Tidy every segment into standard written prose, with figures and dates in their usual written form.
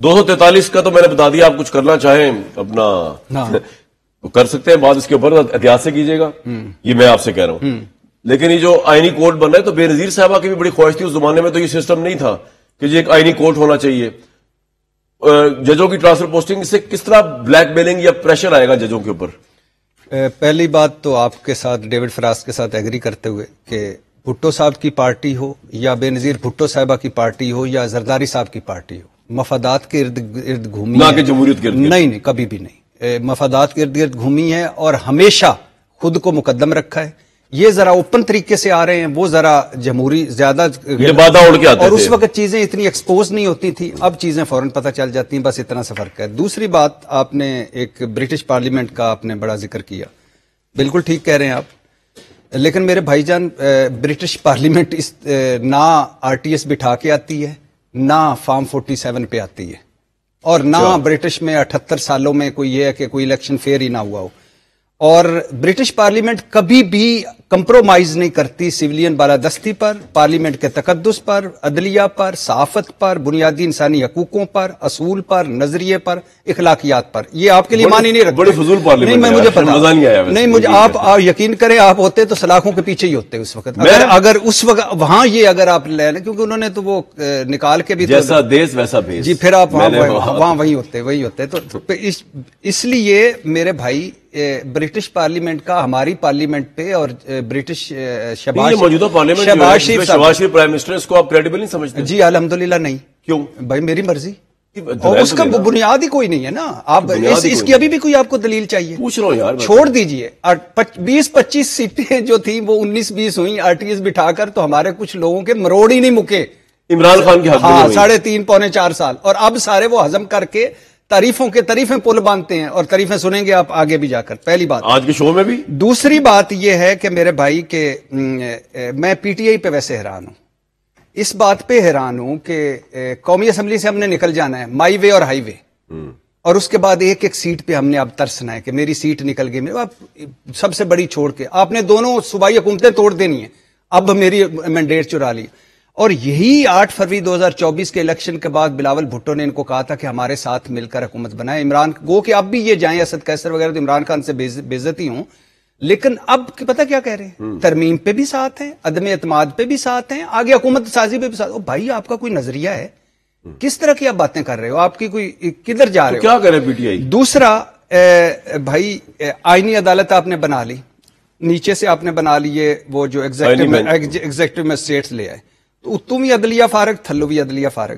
243 کا تو میں نے بتا دیا، آپ کچھ کرنا چاہیں اپنا کر سکتے ہیں، بات اس کے اوپر احتیاط سے کیجیے گا، یہ میں آپ سے کہہ رہا ہوں. لیکن یہ جو آئینی کورٹ بن رہا ہے، تو بے نظیر صاحبہ کی بھی بڑی خواہش تھی اس زمانے میں، تو یہ سسٹم نہیں تھا کہ یہ ایک آئینی کورٹ ہونا چاہیے. ججوں کی ٹرانسفر پوسٹنگ سے کس طرح بلیک میلنگ یا پریشر آئے گا ججوں کے اوپر؟ پہلی بات تو آپ کے ساتھ ڈیوڈ فراز کے ساتھ ایگری کرتے ہوئے کہ بھٹو صاحب کی پارٹی ہو یا بے نظیر بھٹو صاحبہ کی پارٹی ہو یا زرداری صاحب کی پارٹی ہو، مفادات کے ارد گرد گھومی نہ کہ جمہوریت کے ارد گرد. نہیں، کبھی بھی نہیں. مفادات کے ارد گرد گھومی ہے اور ہمیشہ خود کو مقدم رکھا ہے. یہ ذرا اوپن طریقے سے آ رہے ہیں، وہ ذرا جمہوری زیادہ بادہ اڑ کے آتے تھے، اور اس وقت چیزیں اتنی ایکسپوز نہیں ہوتی تھی، اب چیزیں فوراً پتہ چل جاتی ہیں، بس اتنا سا فرق ہے. دوسری بات، آپ نے ایک برٹش پارلیمنٹ کا آپ نے بڑا ذکر کیا، بالکل ٹھیک کہہ رہے ہیں آپ، لیکن میرے بھائی جان برٹش پارلیمنٹ نہ آر ٹی ایس بٹھا کے آتی ہے، نہ فارم 47 پہ آتی ہے، اور نہ برٹش میں 78 سالوں میں کوئی یہ ہے کہ کوئی الیکشن فیئر ہی نہ ہوا ہو. اور برٹش پارلیمنٹ کبھی بھی کمپرومائز نہیں کرتی سویلین بالادستی پر، پارلیمنٹ کے تقدس پر، عدلیہ پر، صحافت پر، بنیادی انسانی حقوقوں پر، اصول پر، نظریے پر، اخلاقیات پر. یہ آپ کے لیے معنی نہیں رکھتے. بڑی فضول پارلیمنٹ. نہیں، مجھے پتا نہیں، مجھے آپ یقین کریں، آپ ہوتے تو سلاخوں کے پیچھے ہی ہوتے اس وقت. اگر اس وقت وہاں یہ اگر آپ لے لیں، کیونکہ انہوں نے تو وہ نکال کے بھی جیسا دیس ویسا بھیس، جی پھر آپ وہاں وہی ہوتے. تو اس لیے میرے بھائی برٹش پارلیمنٹ کا ہماری پارلیمنٹ پہ اور برٹش موجودہ پارلیمنٹ شہباز شریف پرائم منسٹر، اس کو آپ کریڈیبل نہیں سمجھتے؟ جی الحمدللہ نہیں. کیوں بھائی؟ میری مرضی، اس کا بنیاد ہی کوئی نہیں ہے نا. آپ اس کی ابھی بھی کوئی آپ کو دلیل چاہیے؟ پوچھ رہا ہوں یار، چھوڑ دیجئے. 20-25 سیٹیں جو تھیں وہ 19-20 ہوئیں آر ٹی ایس بٹھا کر، تو ہمارے کچھ لوگوں کے مروڑ ہی نہیں مکے. عمران خان کی حق میں 3.5-4 سال، اور اب سارے وہ ہضم کر کے تعریفیں پل باندھتے ہیں، اور تعریفیں سنیں گے آپ آگے بھی جا کر. پہلی بات آج کے شو میں بھی. دوسری بات یہ ہے کہ میرے بھائی کہ میں پی ٹی آئی پہ ویسے حیران ہوں، اس بات پہ حیران ہوں کہ قومی اسمبلی سے ہم نے نکل جانا ہے، مائی وے اور ہائی وے، اور اس کے بعد ایک ایک سیٹ پہ ہم نے اب ترسنا ہے کہ میری سیٹ نکل گئی. اب سب سے بڑی چھوڑ کے آپ نے دونوں صوبائی حکومتیں توڑ دینی ہیں، اب میری مینڈیٹ چرا لی. اور یہی 8 فروری 2024 کے الیکشن کے بعد بلاول بھٹو نے ان کو کہا تھا کہ ہمارے ساتھ مل کر حکومت بنائے. عمران گو کہ اب بھی یہ جائیں اسد قیصر وغیرہ تو عمران خان سے بے عزتی ہوں، لیکن اب پتہ کیا کہہ رہے ہیں؟ ترمیم پہ بھی ساتھ ہیں، عدم اعتماد پہ بھی ساتھ ہیں، آگے حکومت سازی پہ بھی ساتھ. بھائی آپ کا کوئی نظریہ ہے؟ کس طرح کی آپ باتیں کر رہے ہو؟ آپ کی کوئی کدھر جا رہے ہو؟ کیا کرے پی ٹی آئی؟ دوسرا بھائی آئینی عدالت آپ نے بنا لی، نیچے سے آپ نے بنا لیے وہ جو ایگزیکٹو میں اسٹیٹس لے آئے، تو اتوں بھی عدلیہ فارغ، تھلو بھی عدلیہ فارغ.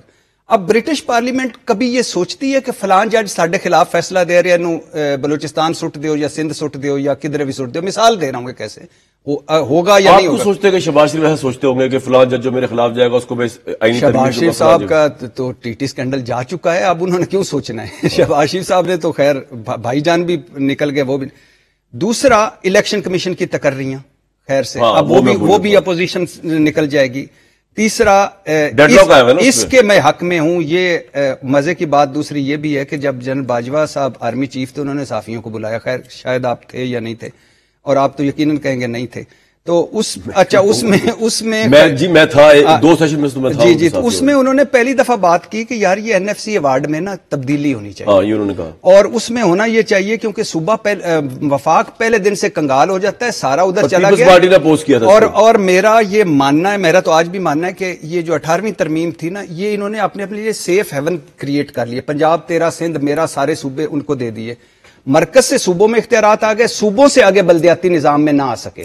اب برٹش پارلیمنٹ کبھی یہ سوچتی ہے کہ فلان جج ساڈے خلاف فیصلہ دے رہے ہیں، بلوچستان سٹ دیو یا سندھ سٹ دیو یا کدھر بھی سٹ دیو؟ مثال دے رہا ہوں کہ کیسے ہوگا یا نہیں ہوگا. آپ سوچتے کہ شہباز شریف ایسا سوچتے ہوں گے کہ فلان جج جو میرے خلاف جائے گا اس کو میں شہباز شریف صاحب کا تو ٹی ٹی اسکینڈل جا چکا ہے، اب انہوں نے کیوں سوچنا ہے؟ شہباز شریف صاحب نے تو خیر بھائی جان بھی نکل گئے، وہ بھی. دوسرا الیکشن کمیشن کی تقرریاں، خیر سے اب وہ بھی اپوزیشن نکل جائے گی. تیسرا اس کے میں حق میں ہوں. یہ مزے کی بات دوسری یہ بھی ہے کہ جب جنرل باجوہ صاحب آرمی چیف تھے، انہوں نے صحافیوں کو بلایا، خیر شاید آپ تھے یا نہیں تھے، اور آپ تو یقیناً کہیں گے نہیں تھے، تو اس میں میں تھا 2 سیشن میں جی تو اس میں انہوں نے پہلی دفعہ بات کی کہ یار یہ NFC ایوارڈ میں نا تبدیلی ہونی چاہیے. یہ انہوں نے کہا، اور اس میں ہونا یہ چاہیے کیونکہ صوبہ وفاق پہلے دن سے کنگال ہو جاتا ہے، سارا ادھر چلا گیا. پارٹی نے پوسٹ کیا تھا. اور میرا یہ ماننا ہے، میرا تو آج بھی ماننا ہے کہ یہ جو 18ویں ترمیم تھی نا، یہ انہوں نے اپنے لیے سیف ہیون کریٹ کر لیے. پنجاب تیرا، سندھ میرا، سارے صوبے ان کو دے دیے. مرکز سے صوبوں میں اختیارات آ گئے، صوبوں سے آگے بلدیاتی نظام میں نہ آ سکے.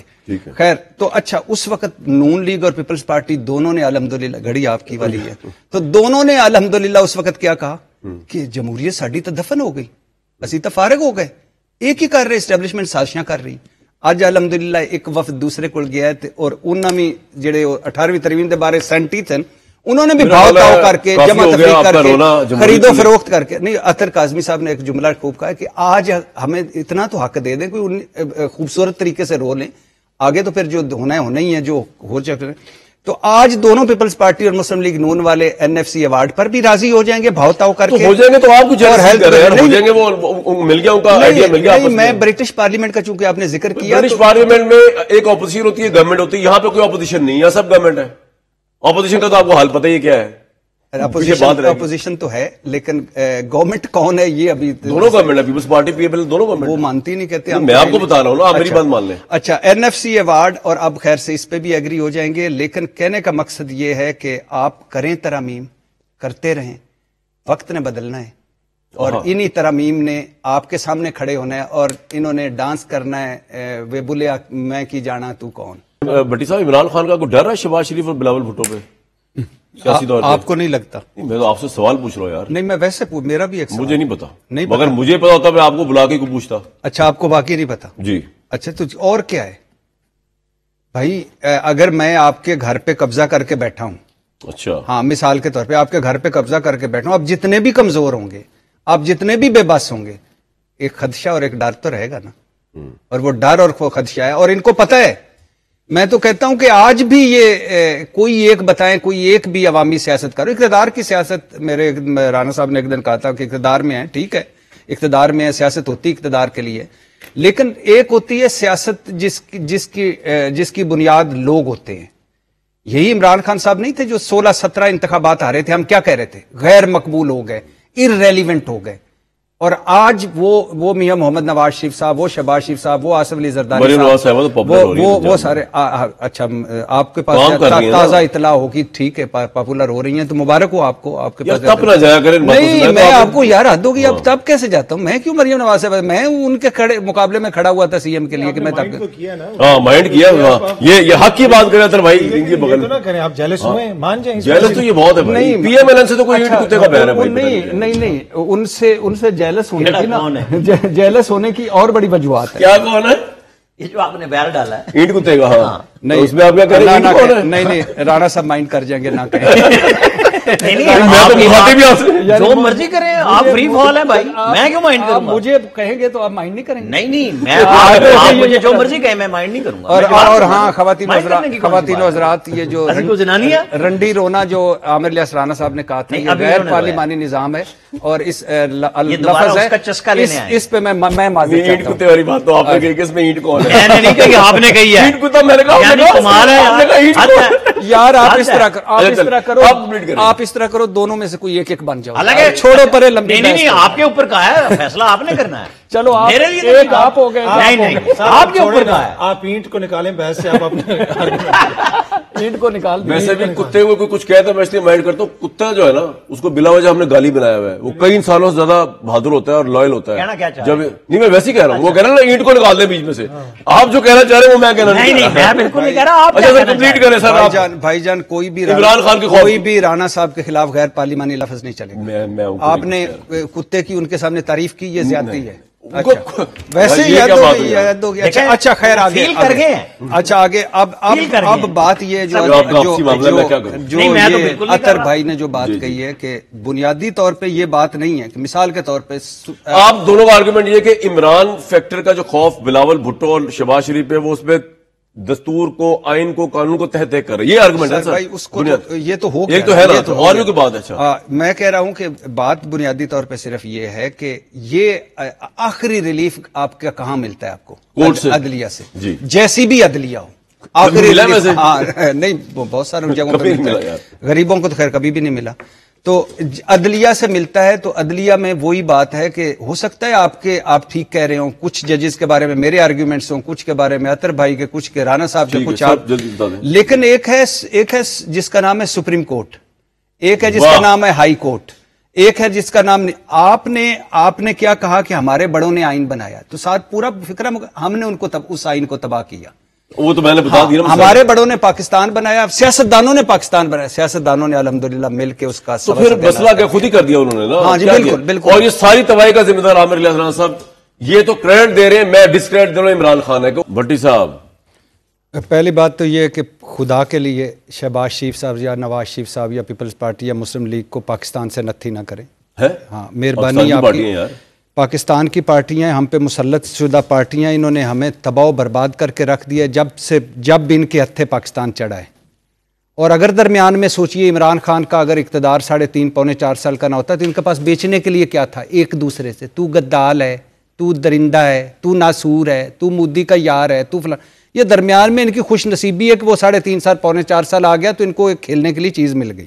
خیر تو اچھا، اس وقت نون لیگ اور پیپلز پارٹی دونوں نے الحمدللہ، گھڑی آپ کی والی ہے، تو دونوں نے الحمدللہ اس وقت کیا کہا کہ جمہوریت ساڈی تو دفن ہو گئی، اسی تو فارغ ہو گئے. ایک ہی کر رہے اسٹیبلشمنٹ سازشاں کر رہی. اج الحمدللہ ایک وفد دوسرے کو گیا ہے، اور انہوں نے جڑے 18ویں ترمیم کے بارے سینٹی تھے، انہوں نے بھی بھاؤ تاؤ کر کے، جمع تفریق کر کے، خرید و فروخت کر کے. نہیں، اطہر کاظمی صاحب نے ایک جملہ خوب کہا کہ آج ہمیں اتنا تو حق دے دیں، کوئی خوبصورت طریقے سے رو لیں، آگے تو پھر جو ہونا ہی ہے جو ہو چکے. تو آج دونوں پیپلز پارٹی اور مسلم لیگ نون والے NFC ایوارڈ پر بھی راضی ہو جائیں گے، بھاؤ تاؤ کر کے ہو جائیں گے. تو آپ کچھ ہو جائیں گے، وہ مل گیا ان کا آئیڈیا مل گیا. میں برٹش پارلیمنٹ کا چونکہ آپ نے ذکر کیا، برٹش پارلیمنٹ میں ایک اپوزیشن ہوتی ہے، گورنمنٹ ہوتی ہے. یہاں پہ کوئی اپوزیشن نہیں ہے، سب گورنمنٹ ہے. اپوزیشن کا تو آپ کو حال پتہ ہی کیا ہے. اپوزیشن تو ہے لیکن گورنمنٹ کون ہے یہ ابھی دونوں گورنمنٹ ہے, پیپلز پارٹی PPL دونوں گورنمنٹ وہ مانتی نہیں, کہتے میں آپ کو بتا رہا ہوں نا, آپ میری بات مان لیں. اچھا NFC ایوارڈ, اور اب خیر سے اس پہ بھی ایگری ہو جائیں گے, لیکن کہنے کا مقصد یہ ہے کہ آپ کریں ترامیم, کرتے رہیں, وقت نے بدلنا ہے اور انہی ترامیم نے آپ کے سامنے کھڑے ہونا ہے اور انہوں نے ڈانس کرنا ہے, وہ بولے میں کی جانا تو کون. بھٹی صاحب, عمران خان کا کوئی ڈر ہے شہباز شریف اور بلاول بھٹو پہ سیاسی طور پہ؟ آپ کو نہیں لگتا؟ میں تو آپ سے سوال پوچھ رہا ہوں یار. نہیں میں ویسے میرا بھی ایک مجھے نہیں پتا, نہیں مگر مجھے پتا ہوتا میں آپ کو بلا کے کو پوچھتا. اچھا آپ کو باقی نہیں پتا؟ جی. اچھا تو اور کیا ہے بھائی, اگر میں آپ کے گھر پہ قبضہ کر کے بیٹھا ہوں, اچھا ہاں مثال کے طور پہ آپ کے گھر پہ قبضہ کر کے بیٹھا ہوں, آپ جتنے بھی کمزور ہوں گے, آپ جتنے بھی بے بس ہوں گے, ایک خدشہ اور ایک ڈر تو رہے گا نا, اور وہ ڈر اور وہ خدشہ ہے اور ان کو پتہ ہے. میں تو کہتا ہوں کہ آج بھی یہ کوئی ایک بتائیں, کوئی ایک بھی عوامی سیاست کرو. اقتدار کی سیاست, میرے رانا صاحب نے ایک دن کہا تھا کہ اقتدار میں ہیں, ٹھیک ہے اقتدار میں ہے, سیاست ہوتی اقتدار کے لیے, لیکن ایک ہوتی ہے سیاست جس کی بنیاد لوگ ہوتے ہیں. یہی عمران خان صاحب نہیں تھے جو 16-17 انتخابات ہارے تھے, ہم کیا کہہ رہے تھے, غیر مقبول ہو گئے, ارریلیونٹ ہو گئے, اور آج وہ میاں محمد نواز شریف صاحب, وہ شہباز شریف صاحب, وہ آصف علی زرداری صاحب, وہ سارے, اچھا آپ کے پاس تازہ اطلاع ہوگی, ٹھیک ہے پاپولر ہو رہی ہیں تو مبارک ہو آپ کو, آپ کے پاس تب نہ جایا کریں. نہیں میں آپ کو یار حد ہوگی, اب تب کیسے جاتا ہوں میں, کیوں مریم نواز صاحب, میں ان کے مقابلے میں کھڑا ہوا تھا CM کے لیے کہ میں تب مائنڈ کیا, یہ حق کی بات کرے تھا بھائی, آپ جیلس ہوئے مان جائیں, جیلس تو یہ بہت ہے بھائی, PMLN سے تو کوئی اینٹ کتے کا بہر ہے. نہیں ان سے جیلس ہونے کی نا, جیلس ہونے کی اور بڑی وجوہات ہے. کیا کون ہے یہ جو آپ نے بیل ڈالا ہے اینٹ کتے کا؟ ہاں نہیں اس میں آپ کیا کریں, نہیں رانا صاحب مائنڈ کر جائیں گے, نہ کہیں. جو مرضی کریں آپ, فری فال ہے بھائی, میں کیوں مائنڈ کروں گا؟ مجھے کہیں گے تو آپ مائنڈ نہیں کریں گے. نہیں میں آپ مجھے جو مرضی کہیں میں مائنڈ نہیں کروں گا. اور ہاں خواتین و حضرات, یہ جو رنڈی رونا جو عامر الیاس رانا صاحب نے کہا تھا, یہ غیر پارلیمانی نظام ہے اور اس لفظ ہے, اس پہ میں معذرت اینٹ کتے والی بات تو آپ نے کہی کہ اس میں اینٹ کون ہے؟ میں نے نہیں کہی, آپ نے کہی ہے. اینٹ کتا میں نے کہا, کمال ہے یار, آپ اس طرح کرو, دونوں میں سے کوئی ایک بن جاؤ, چھوڑو پرے لمبی. نہیں آپ کے اوپر کہا ہے, فیصلہ آپ نے کرنا ہے. چلو آپ ہو گئے, آپ کے اوپر کہا ہے, آپ اینٹ کو نکالیں بحث سے, آپ اپنے اینٹ کو نکال دیں. ویسے بھی کتے ہوئے کوئی کچھ کہتا ہے میں اس لیے مائنڈ کرتا ہوں, کتا جو ہے نا اس کو بلا وجہ ہم نے گالی بنایا ہوا ہے, وہ کئی انسانوں سے زیادہ بہادر ہوتا ہے اور لائل ہوتا ہے. جب نہیں میں ویسے ہی کہہ رہا ہوں, وہ کہہ رہا ہے نا اینٹ کو نکال دیں بیچ میں سے, آپ جو کہنا چاہ رہے ہیں وہ میں کہنا نہیں, میں بالکل نہیں کہہ رہا. آپ اچھا کمپلیٹ کریں سر. بھائی جان کوئی بھی عمران خان کوئی بھی رانا صاحب کے خلاف غیر پارلیمانی لفظ نہیں چلے گا. آپ نے کتے کی ان کے سامنے تعریف کی, یہ زیادتی ہے. ویسے یاد ہو گیا. اچھا خیر آگے, اچھا آگے, اب بات یہ جو اطہر بھائی نے جو بات کہی ہے کہ بنیادی طور پہ یہ بات نہیں ہے کہ مثال کے طور پہ آپ دونوں کا آرگومنٹ یہ کہ عمران فیکٹر کا جو خوف بلاول بھٹو اور شہباز شریف پہ, وہ اس پہ دستور کو, آئین کو, قانون کو تحت کر رہے, یہ آرگومنٹ ہے بھائی. اس کو یہ تو ہو ایک تو ہے نا, اور بھی کوئی بات ہے. اچھا میں کہہ رہا ہوں کہ بات بنیادی طور پہ صرف یہ ہے کہ یہ آخری ریلیف آپ کا کہاں ملتا ہے, آپ کو کورٹ سے, عدلیہ سے, جیسی بھی عدلیہ ہو. آخری نہیں, بہت سارے جگہوں پہ ملتا ہے, غریبوں کو تو خیر کبھی بھی نہیں ملا. تو عدلیہ سے ملتا ہے, تو عدلیہ میں وہی بات ہے کہ ہو سکتا ہے آپ ٹھیک کہہ رہے ہوں, کچھ ججز کے بارے میں میرے آرگیومنٹس ہوں, کچھ کے بارے میں اطہر بھائی کے, کچھ کے رانا صاحب کے, کچھ آپ, لیکن ایک ہے جس کا نام ہے سپریم کورٹ, ایک ہے جس کا نام ہے ہائی کورٹ, ایک ہے جس کا نام آپ نے کیا کہا کہ ہمارے بڑوں نے آئین بنایا, تو ساتھ پورا فکر ہم نے ان کو اس آئین کو تباہ کیا. وہ تو میں نے بتا دیا, ہمارے بڑوں نے پاکستان بنایا, سیاستدانوں نے پاکستان بنایا, سیاستدانوں نے الحمدللہ مل کے اس کا تو پھر مسئلہ کیا خود ہی کر دیا انہوں نے نا. ہاں جی بالکل. اور یہ ساری تباہی کا ذمہ دار عامر الیاس رانا صاحب, یہ تو کریڈٹ دے رہے ہیں, میں ڈسکریڈٹ دے رہا ہوں عمران خان ہے. بھٹی صاحب, پہلی بات تو یہ کہ خدا کے لیے شہباز شریف صاحب یا نواز شریف صاحب یا پیپلز پارٹی یا مسلم لیگ کو پاکستان سے نتھی نہ کریں. ہاں مہربانی آپ کی, پاکستان کی پارٹیاں ہم پہ مسلط شدہ پارٹیاں, انہوں نے ہمیں تباہ و برباد کر کے رکھ دیا جب بھی ان کے ہتھے پاکستان چڑھا ہے. اور اگر درمیان میں سوچئے عمران خان کا اگر اقتدار 3.5-4 سال کا نہ ہوتا تو ان کے پاس بیچنے کے لیے کیا تھا, ایک دوسرے سے, تو گدال ہے, تو درندہ ہے, تو ناسور ہے, تو مودی کا یار ہے, تو فلاں. یہ درمیان میں ان کی خوش نصیبی ہے کہ وہ 3.5 سال 4 سال آ گیا تو ان کو ایک کھیلنے کے لیے چیز مل گئی.